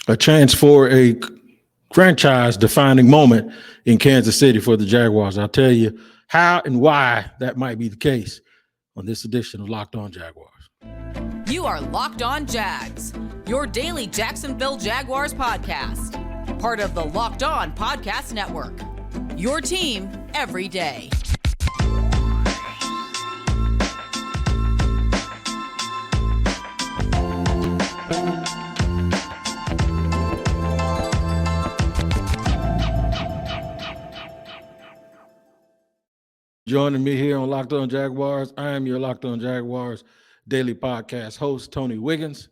a chance for a franchise-defining moment in Kansas City for the Jaguars. I'll tell you how and why that might be the case on this edition of Locked On Jaguars. You are Locked On Jags, your daily Jacksonville Jaguars podcast. Part of the Locked On Podcast Network, your team every day. Joining me here on Locked On Jaguars, I am your Locked On Jaguars daily podcast host, Tony Wiggins,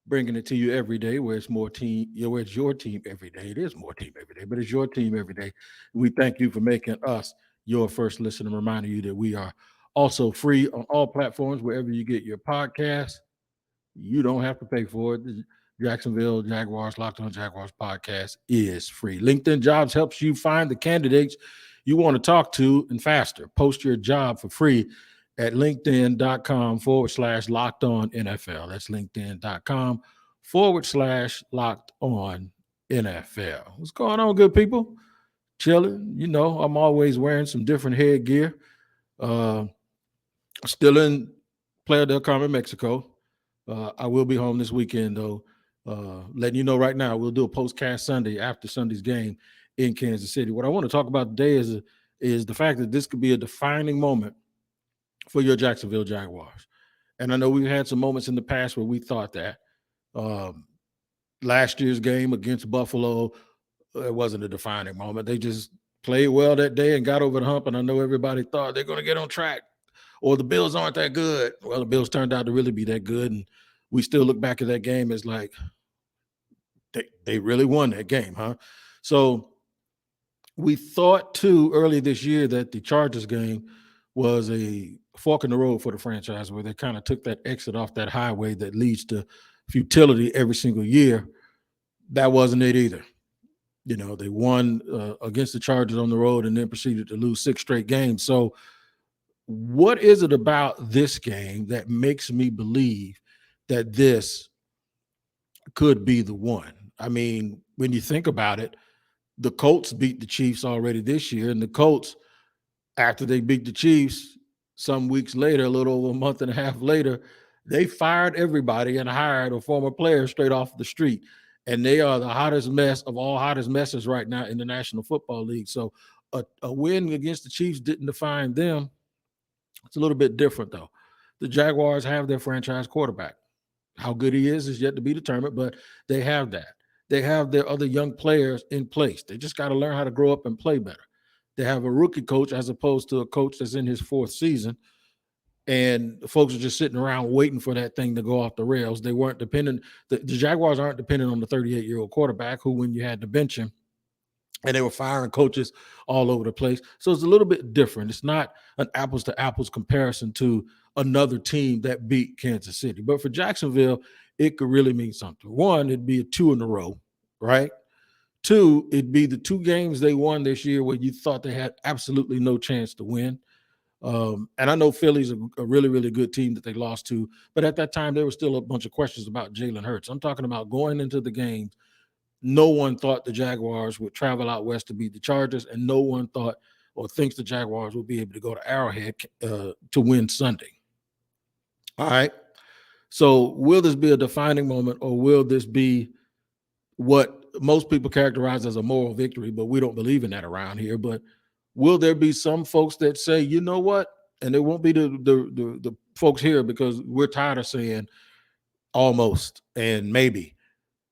bringing it to you every day where it's more team, where it's your team every day. It is more team every day, but it's your team every day. We thank you for making us your first listen and reminding you that we are also free on all platforms wherever you get your podcasts. You don't have to pay for it. The Jacksonville Jaguars Locked On Jaguars podcast is free. LinkedIn Jobs helps you find the candidates you want to talk to and faster. Post your job for free at linkedin.com/locked on NFL. That's linkedin.com/locked on NFL. What's going on, good people? Chilling. You know, I'm always wearing some different headgear. Still in Playa del Carmen, Mexico. I will be home this weekend, though. Letting you know right now, we'll do a postcast Sunday after Sunday's game in Kansas City. What I want to talk about today is the fact that this could be a defining moment for your Jacksonville Jaguars. And I know we've had some moments in the past where we thought that. Last year's game against Buffalo, it wasn't a defining moment. They just played well that day and got over the hump, and I know everybody thought they're going to get on track, or the Bills aren't that good. Well, the Bills turned out to really be that good, and we still look back at that game as like they really won that game, huh? So we thought, too, early this year that the Chargers game was a fork in the road for the franchise where they kind of took that exit off that highway that leads to futility every single year. That wasn't it either. You know, they won against the Chargers on the road and then proceeded to lose 6 straight games. So what is it about this game that makes me believe that this could be the one? I mean, when you think about it, the Colts beat the Chiefs already this year, and the Colts, after they beat the Chiefs, some weeks later, a little over a month and a half later, they fired everybody and hired a former player straight off the street. And they are the hottest mess of all hottest messes right now in the National Football League. So a win against the Chiefs didn't define them. It's a little bit different, though. The Jaguars have their franchise quarterback. How good he is yet to be determined, but they have that. They have their other young players in place. They just got to learn how to grow up and play better. They have a rookie coach as opposed to a coach that's in his 4th season, and folks are just sitting around waiting for that thing to go off the rails. They weren't dependent. The Jaguars aren't dependent on the 38-year-old quarterback who, when you had to bench him, and they were firing coaches all over the place. So it's a little bit different. It's not an apples to apples comparison to another team that beat Kansas City. But for Jacksonville, it could really mean something. One, it'd be a 2 in a row, right? 2, it'd be the 2 games they won this year where you thought they had absolutely no chance to win. And I know Philly's a really, really good team that they lost to, but at that time, there was still a bunch of questions about Jalen Hurts. I'm talking about going into the games. No one thought the Jaguars would travel out west to beat the Chargers, and no one thought or thinks the Jaguars will be able to go to Arrowhead to win Sunday. All right. So will this be a defining moment, or will this be what most people characterize as a moral victory, but we don't believe in that around here? But will there be some folks that say, you know what? And it won't be the folks here, because we're tired of saying almost and maybe.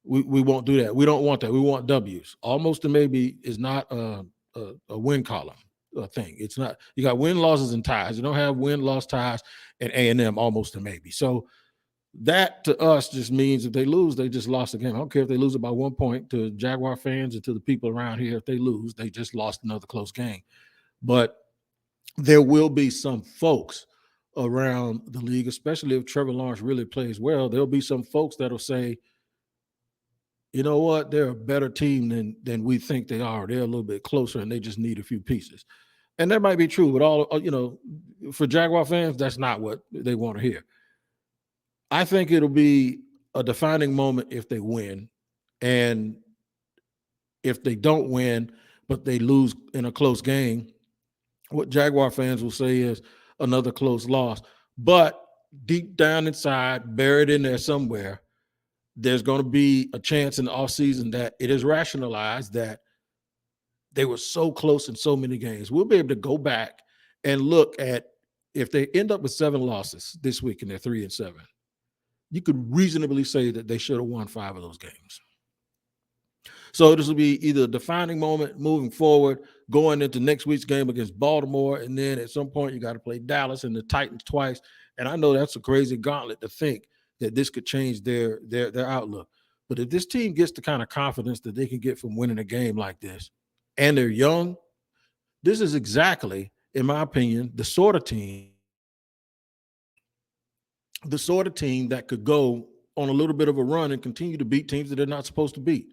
We won't do that. We don't want that. We want W's. Almost and maybe is not a win column thing. It's not. You got win, losses, and ties. You don't have win, loss, ties, and A&M almost and maybe. So that to us just means if they lose, they just lost the game. I don't care if they lose it by 1 point. To Jaguar fans and to the people around here, if they lose, they just lost another close game. But there will be some folks around the league, especially if Trevor Lawrence really plays well, there'll be some folks that'll say, you know what, they're a better team than we think they are. They're a little bit closer, and they just need a few pieces. And that might be true, but for Jaguar fans, that's not what they want to hear. I think it'll be a defining moment if they win, And if they don't win, but they lose in a close game, what Jaguar fans will say is another close loss. But deep down inside, buried in there somewhere, there's going to be a chance in the offseason that it is rationalized that they were so close in so many games. We'll be able to go back and look at if they end up with 7 losses this week and they're 3-7. You could reasonably say that they should have won 5 of those games. So this will be either a defining moment moving forward, going into next week's game against Baltimore, and then at some point you got to play Dallas and the Titans twice. And I know that's a crazy gauntlet to think that this could change their outlook. But if this team gets the kind of confidence that they can get from winning a game like this, and they're young, this is exactly, in my opinion, the sort of team that could go on a little bit of a run and continue to beat teams that they're not supposed to beat.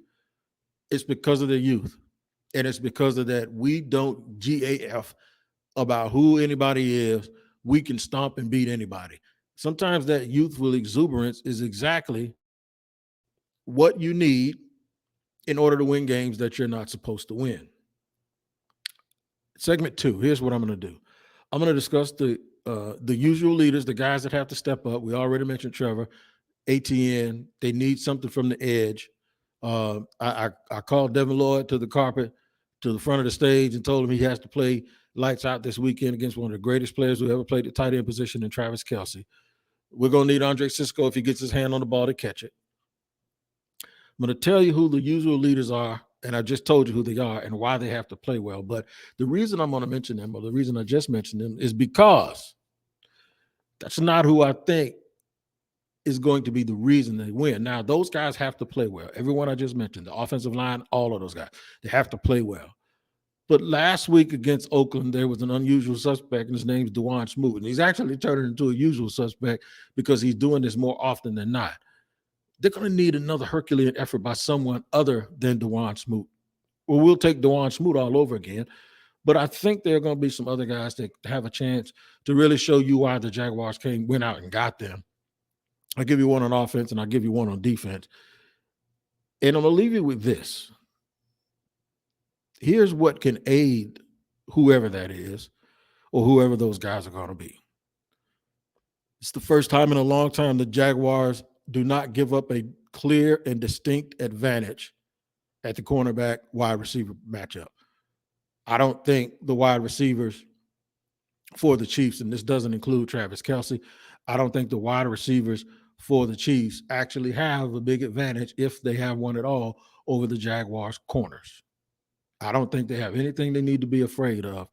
It's because of their youth. And it's because of that we don't GAF about who anybody is. We can stomp and beat anybody. Sometimes that youthful exuberance is exactly what you need in order to win games that you're not supposed to win. Segment 2, here's what I'm going to do. I'm going to discuss the usual leaders, the guys that have to step up. We already mentioned Trevor, ATN. They need something from the edge. I called Devin Lloyd to the carpet, to the front of the stage, and told him he has to play lights out this weekend against one of the greatest players who ever played the tight end position in Travis Kelce. We're going to need Andre Cisco if he gets his hand on the ball to catch it. I'm going to tell you who the usual leaders are, and I just told you who they are and why they have to play well. But the reason I'm going to mention them, or the reason I just mentioned them, is because that's not who I think is going to be the reason they win. Now, those guys have to play well. Everyone I just mentioned, the offensive line, all of those guys, they have to play well. But last week against Oakland, there was an unusual suspect, and his name's DeJuan Smoot. And he's actually turned into a usual suspect because he's doing this more often than not. They're going to need another Herculean effort by someone other than DeJuan Smoot. Well, we'll take DeJuan Smoot all over again. But I think there are going to be some other guys that have a chance to really show you why the Jaguars went out and got them. I'll give you one on offense, and I'll give you one on defense. And I'm going to leave you with this. Here's what can aid whoever that is or whoever those guys are going to be. It's the first time in a long time the Jaguars do not give up a clear and distinct advantage at the cornerback wide receiver matchup. I don't think the wide receivers for the Chiefs, and this doesn't include Travis Kelce, I don't think the wide receivers for the Chiefs actually have a big advantage, if they have one at all, over the Jaguars' corners. I don't think they have anything they need to be afraid of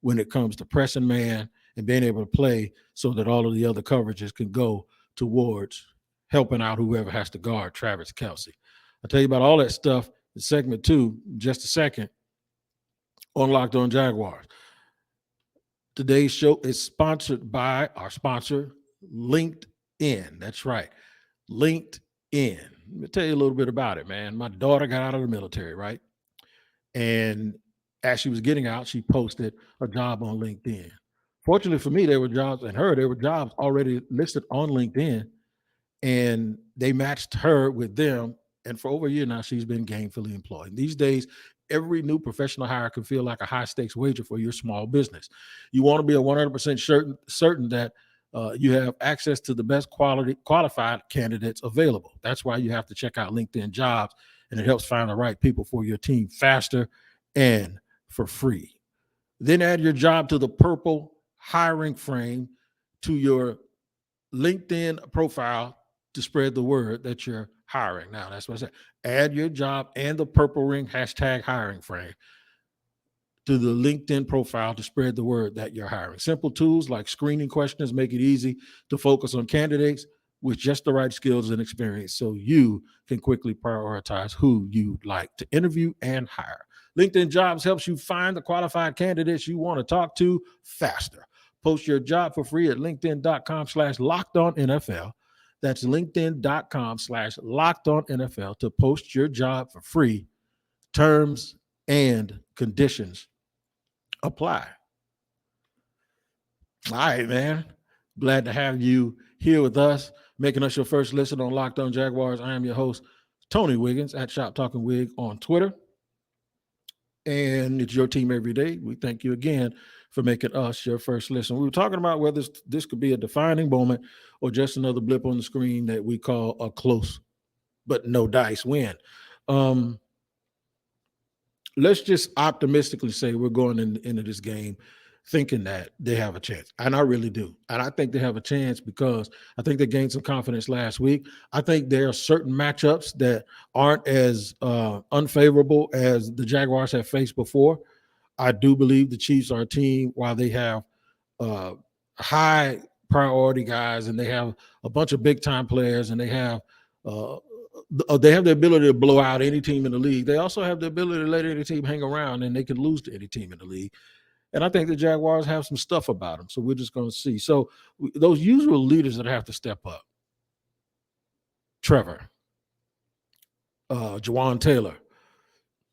when it comes to pressing man and being able to play so that all of the other coverages can go towards helping out whoever has to guard Travis Kelce. I'll tell you about all that stuff in segment 2 in just a second on Locked On Jaguars. Today's show is sponsored by our sponsor, LinkedIn. That's right, LinkedIn. Let me tell you a little bit about it, man. My daughter got out of the military, right? And as she was getting out, she posted a job on LinkedIn. Fortunately for me, there were jobs already listed on LinkedIn, and they matched her with them. And for over a year now, she's been gainfully employed. These days, every new professional hire can feel like a high-stakes wager for your small business. You want to be 100% certain that you have access to the best qualified candidates available. That's why you have to check out LinkedIn Jobs, and it helps find the right people for your team faster and for free. Then add your job to the purple hiring frame to your LinkedIn profile to spread the word that you're hiring. Now, that's what I said. Add your job and the purple ring #hiring frame to the LinkedIn profile to spread the word that you're hiring. Simple tools like screening questions make it easy to focus on candidates with just the right skills and experience so you can quickly prioritize who you'd like to interview and hire. LinkedIn Jobs helps you find the qualified candidates you want to talk to faster. Post your job for free at linkedin.com/lockedonnfl. That's linkedin.com/lockedonnfl to post your job for free. Terms and conditions apply. All right, man. Glad to have you here with us, making us your first listen on Locked On Jaguars. I am your host, Tony Wiggins at Shop Talking Wig on Twitter. And it's your team every day. We thank you again for making us your first listen. We were talking about whether this could be a defining moment or just another blip on the screen that we call a close but no dice win. Let's just optimistically say we're going into this game thinking that they have a chance. And I really do. And I think they have a chance because I think they gained some confidence last week. I think there are certain matchups that aren't as unfavorable as the Jaguars have faced before. I do believe the Chiefs are a team, while they have high priority guys and they have a bunch of big time players and they have the ability to blow out any team in the league. They also have the ability to let any team hang around and they can lose to any team in the league. And I think the Jaguars have some stuff about them. So we're just going to see. So those usual leaders that have to step up: Trevor, Jawan Taylor,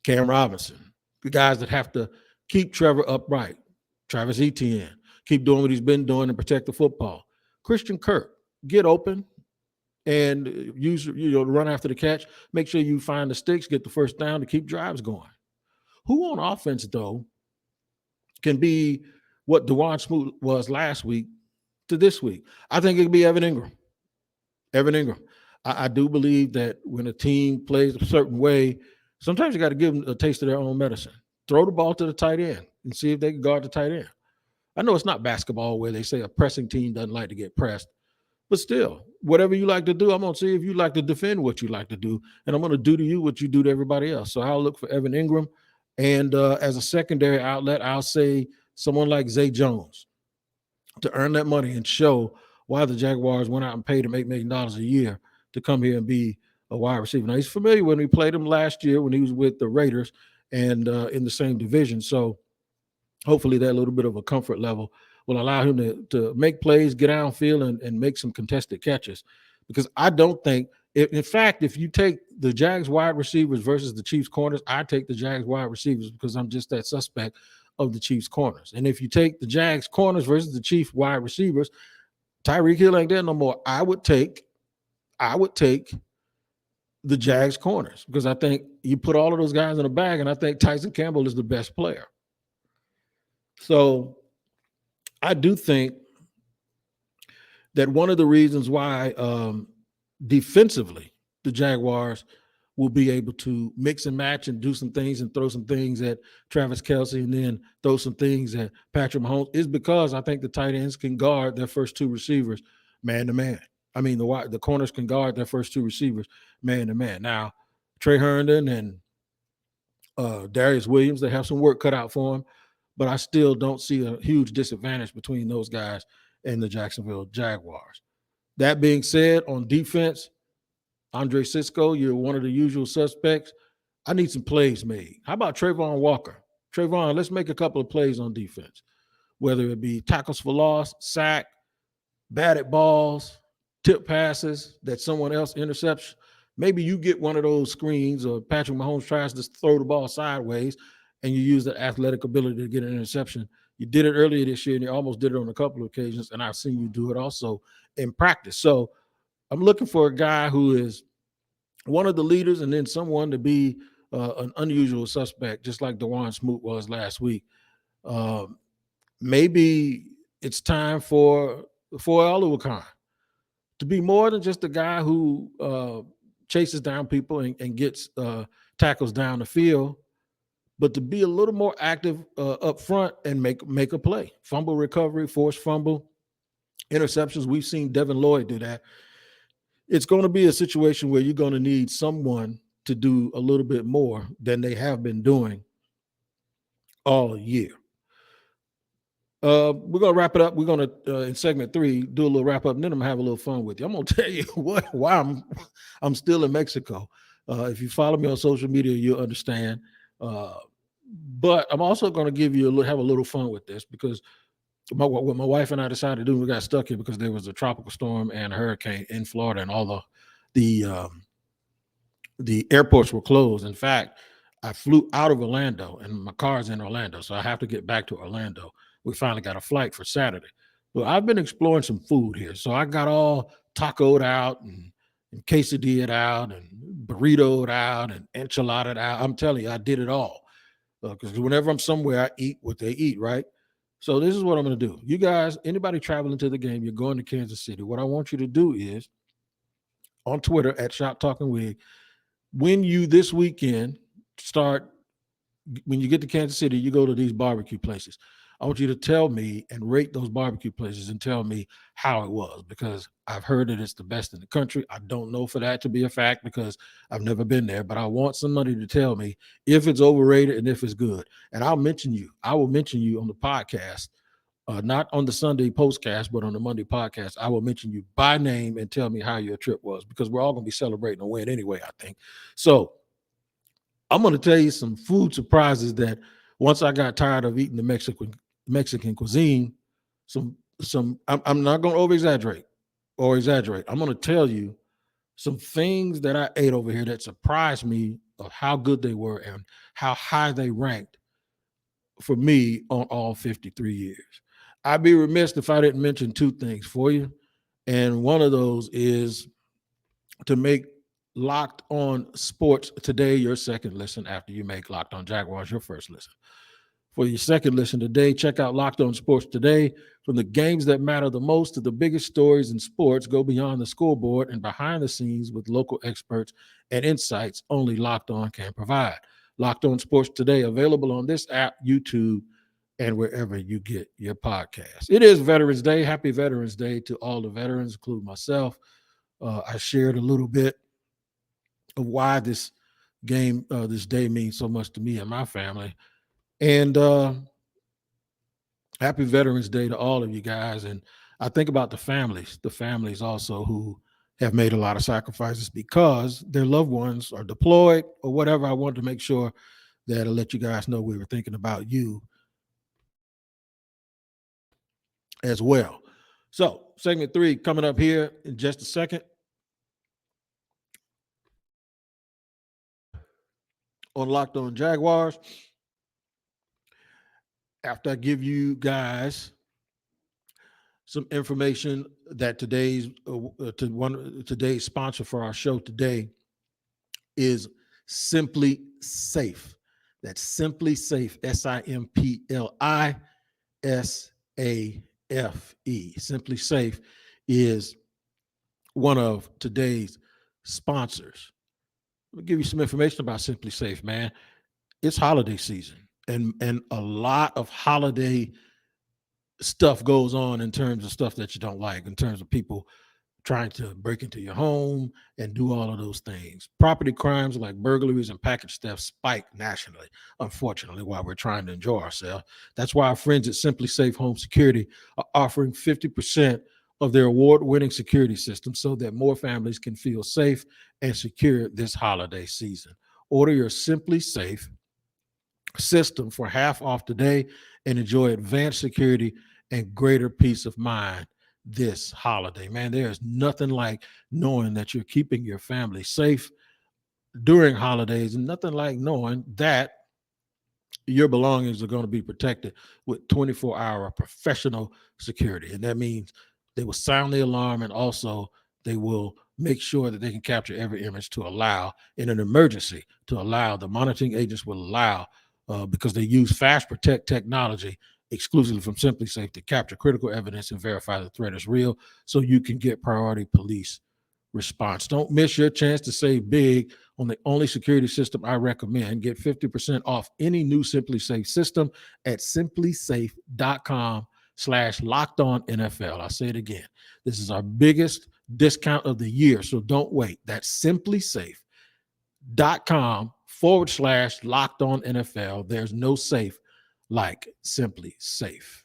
Cam Robinson, the guys that have to keep Trevor upright. Travis Etienne, keep doing what he's been doing and protect the football. Christian Kirk, get open and use run after the catch. Make sure you find the sticks, get the first down to keep drives going. Who on offense, though, can be what DeJuan Smoot was last week to this week? I think it could be Evan Ingram. Evan Ingram. I do believe that when a team plays a certain way, sometimes you got to give them a taste of their own medicine. Throw the ball to the tight end and see if they can guard the tight end. I know it's not basketball where they say a pressing team doesn't like to get pressed, but still, whatever you like to do, I'm going to see if you like to defend what you like to do, and I'm going to do to you what you do to everybody else. So I'll look for Evan Ingram. And as a secondary outlet, I'll say someone like Zay Jones to earn that money and show why the Jaguars went out and paid him $8 million a year to come here and be a wide receiver. Now, he's familiar when we played him last year when he was with the Raiders and in the same division. So hopefully that little bit of a comfort level will allow him to make plays, get downfield, and make some contested catches. Because I don't think – in fact, if you take the Jags wide receivers versus the Chiefs corners, I take the Jags wide receivers because I'm just that suspect of the Chiefs corners. And if you take the Jags corners versus the Chiefs wide receivers, Tyreek Hill ain't there no more. I would take the Jags corners because I think you put all of those guys in a bag, and I think Tyson Campbell is the best player. So I do think that one of the reasons why defensively the Jaguars will be able to mix and match and do some things and throw some things at Travis Kelce and then throw some things at Patrick Mahomes is because I think the tight ends can guard their first two receivers man to man. I mean, the corners can guard their first two receivers man to man. Now, Trey Herndon and Darius Williams, they have some work cut out for them, but I still don't see a huge disadvantage between those guys and the Jacksonville Jaguars. That being said, on defense, Andre Cisco, you're one of the usual suspects. I need some plays made. How about Trayvon Walker? Trayvon, let's make a couple of plays on defense, whether it be tackles for loss, sack, batted balls, tip passes that someone else intercepts. Maybe you get one of those screens or Patrick Mahomes tries to throw the ball sideways and you use the athletic ability to get an interception. You did it earlier this year and you almost did it on a couple of occasions, and I've seen you do it also in practice. So I'm looking for a guy who is one of the leaders and then someone to be an unusual suspect, just like DeJuan Smoot was last week. Maybe it's time for Oluwakan to be more than just a guy who chases down people and gets tackles down the field, but to be a little more active up front and make a play. Fumble recovery, forced fumble, interceptions. We've seen Devin Lloyd do that. It's going to be a situation where you're going to need someone to do a little bit more than they have been doing all year. We're going to wrap it up. We're going to, in segment 3, do a little wrap up, and then I'm going to have a little fun with you. I'm going to tell you why I'm still in Mexico. If you follow me on social media, you'll understand. But I'm also going to have a little fun with this because what my wife and I decided to do, we got stuck here because there was a tropical storm and a hurricane in Florida, and all the airports were closed. In fact, I flew out of Orlando, and my car's in Orlando, so I have to get back to Orlando. We finally got a flight for Saturday. Well, I've been exploring some food here, so I got all tacoed out and quesadilla'd out and burritoed out and enchilada out. I'm telling you, I did it all. Because whenever I'm somewhere, I eat what they eat, right? So this is what I'm going to do. You guys, anybody traveling to the game, you're going to Kansas City. What I want you to do is on Twitter at Shop Talking Wig, when you this weekend start, when you get to Kansas City, you go to these barbecue places. I want you to tell me and rate those barbecue places and tell me how it was, because I've heard that it's the best in the country. I don't know for that to be a fact because I've never been there, but I want somebody to tell me if it's overrated and if it's good. And I'll mention you. I will mention you on the podcast, not on the Sunday postcast, but on the Monday podcast. I will mention you by name and tell me how your trip was, because we're all going to be celebrating a win anyway, I think. So I'm going to tell you some food surprises that once I got tired of eating the Mexican cuisine, I'm not going to exaggerate. I'm going to tell you some things that I ate over here that surprised me of how good they were and how high they ranked for me on all 53 years. I'd be remiss if I didn't mention two things for you. And one of those is to make Locked On Sports Today your second listen after you make Locked On Jaguars your first listen. For your second listen today, check out Locked On Sports Today. From the games that matter the most to the biggest stories in sports, go beyond the scoreboard and behind the scenes with local experts and insights only Locked On can provide. Locked On Sports Today, available on this app, YouTube, and wherever you get your podcast. It is Veterans Day. Happy Veterans Day to all the veterans, including myself. I shared a little bit of why this game, this day means so much to me and my family. And happy Veterans Day to all of you guys. And I think about the families also who have made a lot of sacrifices because their loved ones are deployed or whatever. I wanted to make sure that I let you guys know we were thinking about you as well. So segment 3 coming up here in just a second. On Locked On Jaguars. After I give you guys some information that today's sponsor for our show today is SimpliSafe. That's SimpliSafe, SimpliSafe. SimpliSafe is one of today's sponsors. Let me give you some information about SimpliSafe, man. It's holiday season, and a lot of holiday stuff goes on in terms of stuff that you don't like, in terms of people trying to break into your home and do all of those things. Property crimes like burglaries and package theft spike nationally, unfortunately, while we're trying to enjoy ourselves. That's why our friends at SimpliSafe Home Security are offering 50% of their award-winning security system so that more families can feel safe and secure this holiday season. Order your SimpliSafe system for half off today and enjoy advanced security and greater peace of mind this holiday. Man, there's nothing like knowing that you're keeping your family safe during holidays, and nothing like knowing that your belongings are going to be protected with 24-hour professional security. And that means they will sound the alarm, and also they will make sure that they can capture every image to allow, in an emergency, to allow the monitoring agents will allow, because they use Fast Protect technology exclusively from SimpliSafe to capture critical evidence and verify the threat is real, so you can get priority police response. Don't miss your chance to save big on the only security system I recommend. Get 50% off any new SimpliSafe system at simplisafe.com/lockedonnfl. I'll say it again. This is our biggest discount of the year, so don't wait. That's simplisafe.com/lockedonnfl. There's no safe like SimpliSafe.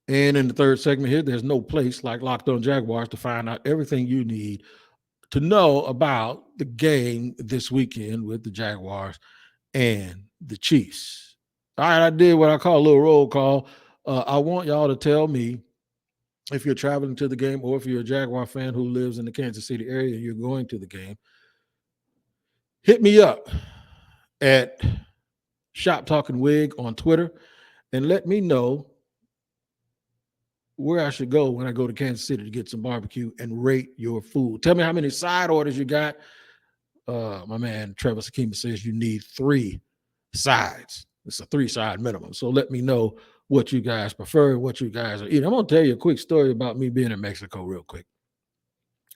And in the third segment here, there's no place like Locked On Jaguars to find out everything you need to know about the game this weekend with the Jaguars and the Chiefs. All right, I did what I call a little roll call. I want y'all to tell me if you're traveling to the game or if you're a Jaguar fan who lives in the Kansas City area and you're going to the game. Hit me up at Shop Talking Wig on Twitter and let me know where I should go when I go to Kansas City to get some barbecue and rate your food. Tell me how many side orders you got. My man Trevor Sakima says you need 3 sides. It's a 3-side minimum. So let me know what you guys prefer, what you guys are eating. I'm going to tell you a quick story about me being in Mexico real quick,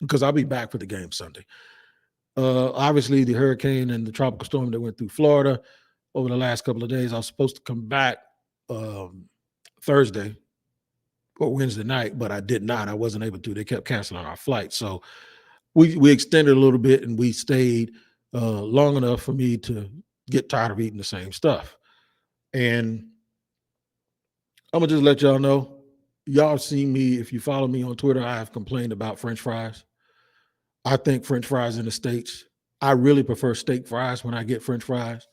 because I'll be back for the game Sunday. Obviously, the hurricane and the tropical storm that went through Florida over the last couple of days, I was supposed to come back Thursday or Wednesday night, but I did not. I wasn't able to. They kept canceling our flight. So we extended a little bit, and we stayed long enough for me to get tired of eating the same stuff. And I'm going to just let y'all know, y'all seen me, if you follow me on Twitter, I have complained about French fries. I think French fries in the States, I really prefer steak fries when I get French fries.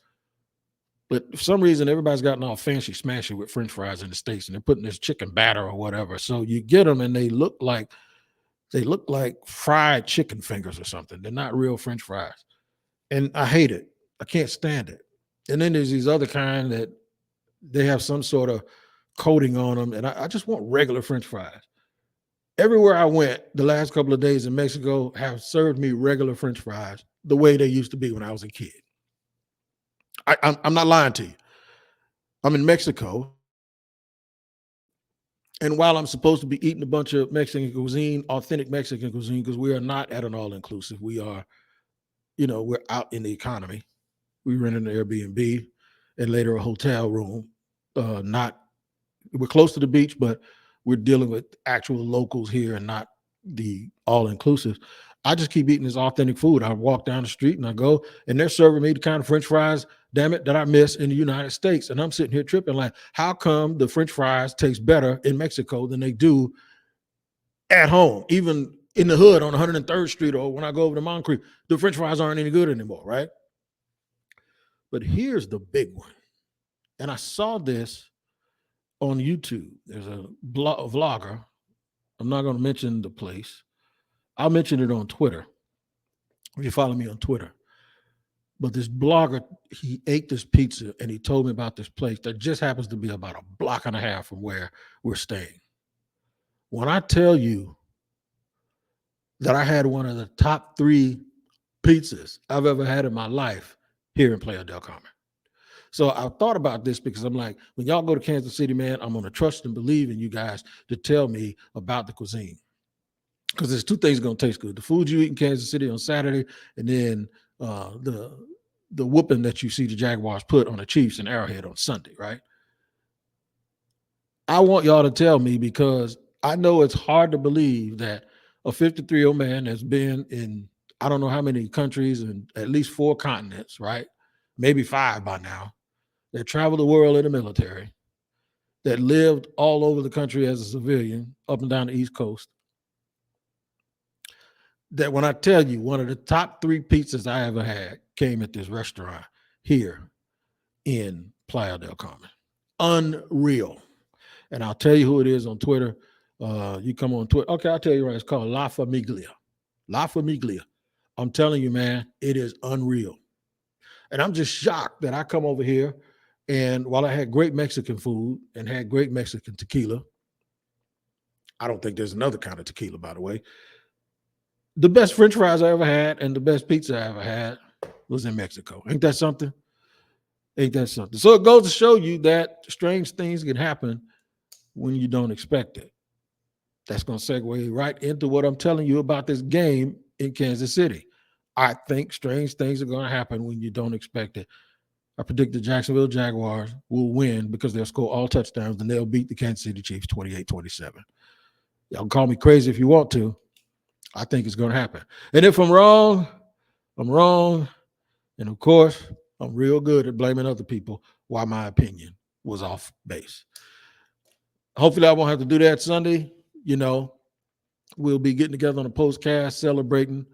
But for some reason, everybody's gotten all fancy smashy with French fries in the States, and they're putting this chicken batter or whatever. So you get them, and they look like fried chicken fingers or something. They're not real French fries. And I hate it. I can't stand it. And then there's these other kind that they have some sort of coating on them, and I just want regular French fries. Everywhere I went the last couple of days in Mexico have served me regular French fries the way they used to be when I was a kid. I'm not lying to you. I'm in Mexico, and while I'm supposed to be eating a bunch of Mexican cuisine, authentic Mexican cuisine, because we are not at an all-inclusive. We are, we're out in the economy. We rented an Airbnb and later a hotel room. We're close to the beach, but we're dealing with actual locals here and not the all-inclusive. I just keep eating this authentic food. I walk down the street and I go, and they're serving me the kind of French fries, damn it, that I miss in the United States. And I'm sitting here tripping like, how come the French fries taste better in Mexico than they do at home? Even in the hood on 103rd Street, or when I go over to Moncrief, the French fries aren't any good anymore, right? But here's the big one. And I saw this on YouTube. There's a vlogger. I'm not going to mention the place. I'll mention it on Twitter, if you follow me on Twitter. But this blogger, he ate this pizza, and he told me about this place that just happens to be about a block and a half from where we're staying. When I tell you that I had one of the top 3 pizzas I've ever had in my life here in Playa del Carmen. So I thought about this because I'm like, when y'all go to Kansas City, man, I'm going to trust and believe in you guys to tell me about the cuisine. Because there's 2 things going to taste good. The food you eat in Kansas City on Saturday, and then the whooping that you see the Jaguars put on the Chiefs in Arrowhead on Sunday, right? I want y'all to tell me, because I know it's hard to believe that a 53-year-old man that's been in I don't know how many countries and at least 4 continents, right? Maybe 5 by now, that traveled the world in the military, that lived all over the country as a civilian, up and down the East Coast, that when I tell you one of the top 3 pizzas I ever had came at this restaurant here in Playa del Carmen. Unreal. And I'll tell you who it is on Twitter. You come on Twitter. Okay, I'll tell you right. It's called La Famiglia. La Famiglia. I'm telling you, man, it is unreal. And I'm just shocked that I come over here, and while I had great Mexican food and had great Mexican tequila, I don't think there's another kind of tequila, by the way. The best French fries I ever had and the best pizza I ever had was in Mexico. Ain't that something? Ain't that something? So it goes to show you that strange things can happen when you don't expect it. That's going to segue right into what I'm telling you about this game in Kansas City. I think strange things are going to happen when you don't expect it. I predict the Jacksonville Jaguars will win because they'll score all touchdowns and they'll beat the Kansas City Chiefs 28-27. Y'all can call me crazy if you want to. I think it's going to happen. And if I'm wrong, I'm wrong. And of course, I'm real good at blaming other people why my opinion was off base. Hopefully I won't have to do that Sunday. We'll be getting together on a postcast celebrating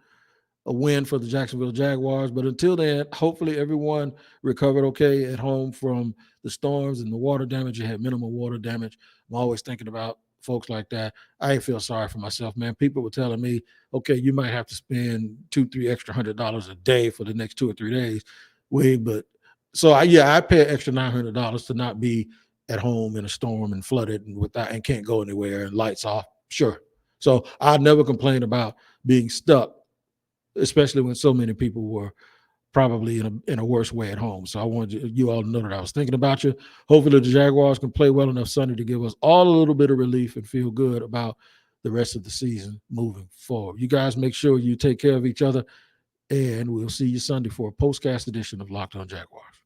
a win for the Jacksonville Jaguars. But until then, hopefully everyone recovered okay at home from the storms and the water damage. You had minimal water damage. I'm always thinking about folks like that. I feel sorry for myself, man. People were telling me, okay, you might have to spend $2-3 extra $100 a day for the next 2 or 3 days. I pay an extra $900 to not be at home in a storm and flooded and can't go anywhere and lights off. Sure. So I never complain about being stuck, especially when so many people were probably in a worse way at home. So I wanted you all to know that I was thinking about you. Hopefully the Jaguars can play well enough Sunday to give us all a little bit of relief and feel good about the rest of the season moving forward. You guys make sure you take care of each other, and we'll see you Sunday for a postcast edition of Locked On Jaguars.